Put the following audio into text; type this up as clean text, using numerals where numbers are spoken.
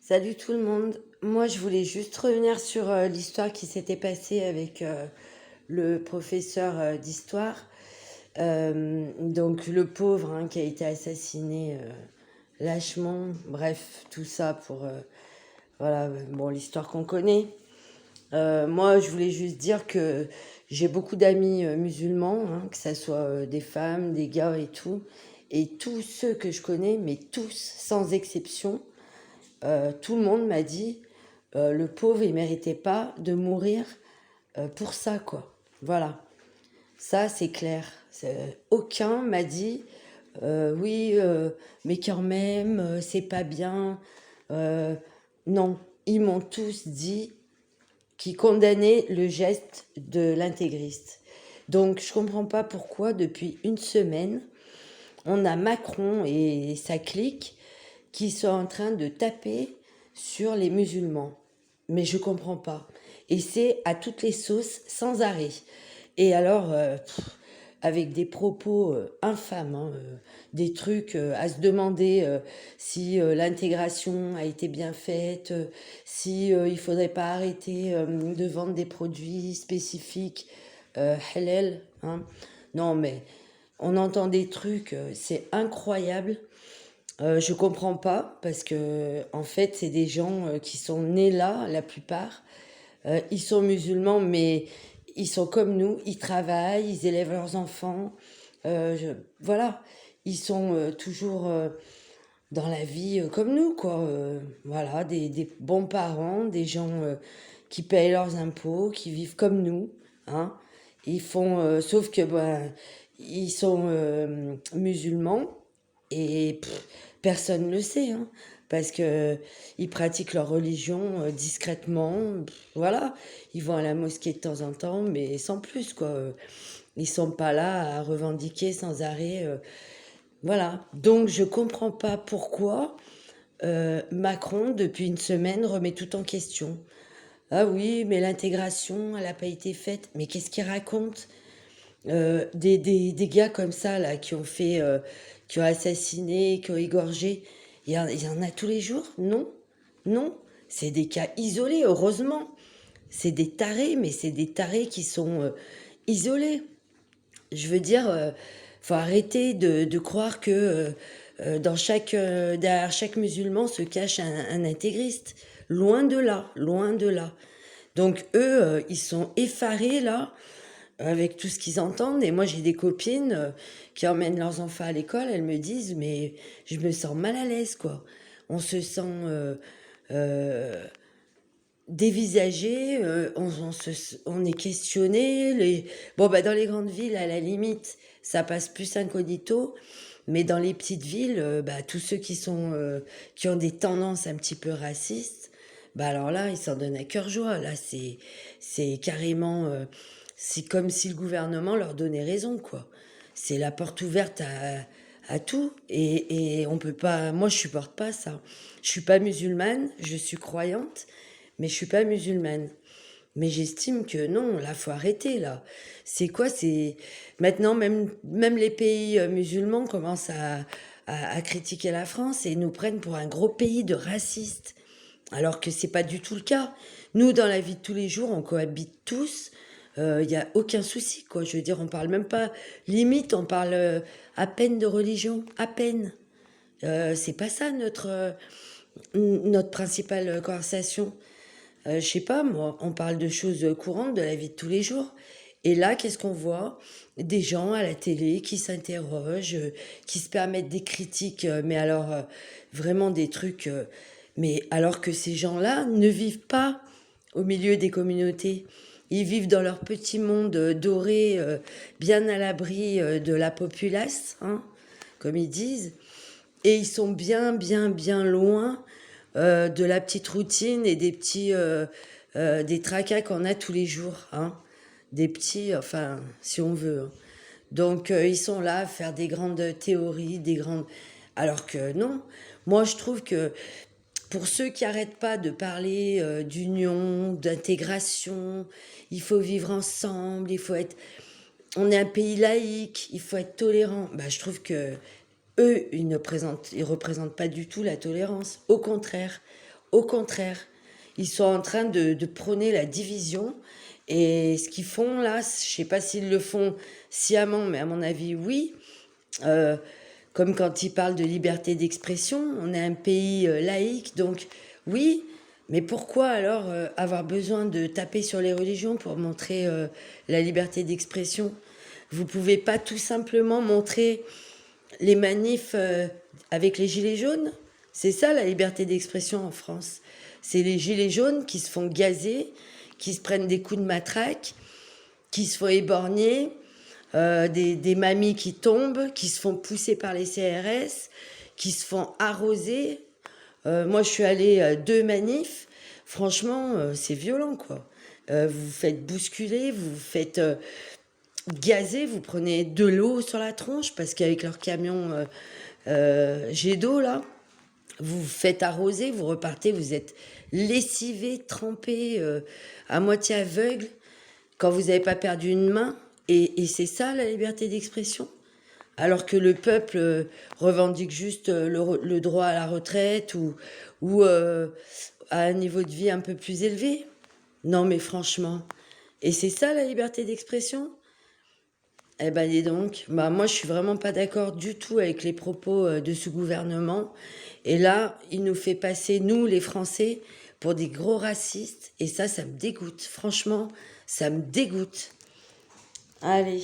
Salut tout le monde. Moi, je voulais juste revenir sur l'histoire qui s'était passée avec le professeur d'histoire. Donc, le pauvre hein, qui a été assassiné lâchement. Bref, tout ça pour voilà, bon, l'histoire qu'on connaît. Moi, je voulais juste dire que j'ai beaucoup d'amis musulmans, hein, que ce soit des femmes, des gars et tout. Et tous ceux que je connais, mais tous, sans exception, tout le monde m'a dit, le pauvre, il méritait pas de mourir pour ça, quoi. Voilà, ça c'est clair. Aucun m'a dit, oui, mais quand même, c'est pas bien. Euh, non, ils m'ont tous dit qu'ils condamnaient le geste de l'intégriste. Donc je comprends pas pourquoi depuis une semaine, on a Macron et sa clique qui sont en train de taper sur les musulmans. Mais je comprends pas. Et c'est à toutes les sauces, sans arrêt. Et alors, avec des propos infâmes, hein, des trucs à se demander si l'intégration a été bien faite, si il faudrait pas arrêter de vendre des produits spécifiques halal. Hein. Non, mais on entend des trucs, c'est incroyable. Je comprends pas parce que en fait c'est des gens qui sont nés là la plupart. Ils sont musulmans mais ils sont comme nous, ils travaillent, ils élèvent leurs enfants. Voilà, ils sont toujours dans la vie comme nous quoi. Voilà, des bons parents, des gens qui payent leurs impôts, qui vivent comme nous. Hein. Ils font, sauf que ben ils sont musulmans et personne ne le sait, hein, parce que ils pratiquent leur religion discrètement. Voilà, ils vont à la mosquée de temps en temps, mais sans plus, quoi. Ils sont pas là à revendiquer sans arrêt. Voilà. Donc je comprends pas pourquoi Macron, depuis une semaine, remet tout en question. Ah oui, mais l'intégration, elle n'a pas été faite. Mais qu'est-ce qu'il raconte? Des gars comme ça, là, qui ont fait, qui ont assassiné, qui ont égorgé, il y en a tous les jours? Non, non, c'est des cas isolés, heureusement. C'est des tarés, mais c'est des tarés qui sont isolés. Je veux dire, faut arrêter de croire que derrière chaque musulman se cache un intégriste. Loin de là, loin de là. Donc eux, ils sont effarés là avec tout ce qu'ils entendent. Et moi, j'ai des copines qui emmènent leurs enfants à l'école. Elles me disent, mais je me sens mal à l'aise, quoi. On se sent euh, dévisagé, on est questionné. Bon, bah, dans les grandes villes, à la limite, ça passe plus incognito. Mais dans les petites villes, bah, tous ceux qui ont des tendances un petit peu racistes, bah alors là, ils s'en donnent à cœur joie. Là, c'est carrément, c'est comme si le gouvernement leur donnait raison, quoi. C'est la porte ouverte à tout, et on peut pas. Moi, je supporte pas ça. Je suis pas musulmane, je suis croyante, mais je suis pas musulmane. Mais j'estime que non, là, faut arrêter, là. C'est quoi? C'est maintenant même les pays musulmans commencent à critiquer la France et nous prennent pour un gros pays de racistes, alors que c'est pas du tout le cas. Nous, dans la vie de tous les jours, on cohabite tous. Il y a aucun souci, quoi. Je veux dire, on parle même pas. Limite, on parle à peine de religion, à peine. C'est pas ça notre principale conversation. Je sais pas, moi, on parle de choses courantes de la vie de tous les jours. Et là, qu'est-ce qu'on voit? Des gens à la télé qui s'interrogent, qui se permettent des critiques, mais alors vraiment des trucs. Mais alors que ces gens-là ne vivent pas au milieu des communautés. Ils vivent dans leur petit monde doré, bien à l'abri de la populace, hein, comme ils disent. Et ils sont bien, bien, bien loin de la petite routine et des tracas qu'on a tous les jours, hein. Des petits, enfin, si on veut. Hein. Donc, ils sont là à faire des grandes théories, des grandes. Alors que non. Moi, je trouve que pour ceux qui n'arrêtent pas de parler d'union, d'intégration, il faut vivre ensemble, il faut être. On est un pays laïque, il faut être tolérant. Bah, je trouve que eux, ils représentent pas du tout la tolérance. Au contraire, Au contraire, ils sont en train de prôner la division. Et ce qu'ils font là, je sais pas s'ils le font sciemment, mais à mon avis, oui. Euh, Comme quand ils parlent de liberté d'expression, on est un pays laïque, donc oui, mais pourquoi alors avoir besoin de taper sur les religions pour montrer la liberté d'expression? Vous pouvez pas tout simplement montrer les manifs avec les gilets jaunes? C'est ça la liberté d'expression en France. C'est les gilets jaunes qui se font gazer, qui se prennent des coups de matraque, qui se font éborgner, des mamies qui tombent, qui se font pousser par les CRS, qui se font arroser. Moi, je suis allée à 2 manifs. Franchement, c'est violent, quoi. Vous vous faites bousculer, vous vous faites gazer, vous prenez de l'eau sur la tronche parce qu'avec leur camion jet d'eau, là, vous vous faites arroser, vous repartez, vous êtes lessivé, trempé, à moitié aveugle, quand vous n'avez pas perdu une main. Et c'est ça la liberté d'expression? Alors que le peuple revendique juste le droit à la retraite ou à un niveau de vie un peu plus élevé. Non mais franchement. Et c'est ça la liberté d'expression? Eh ben dis donc, bah moi je suis vraiment pas d'accord du tout avec les propos de ce gouvernement. Et là, il nous fait passer, nous les Français, pour des gros racistes. Et ça me dégoûte. Franchement, ça me dégoûte. Allez.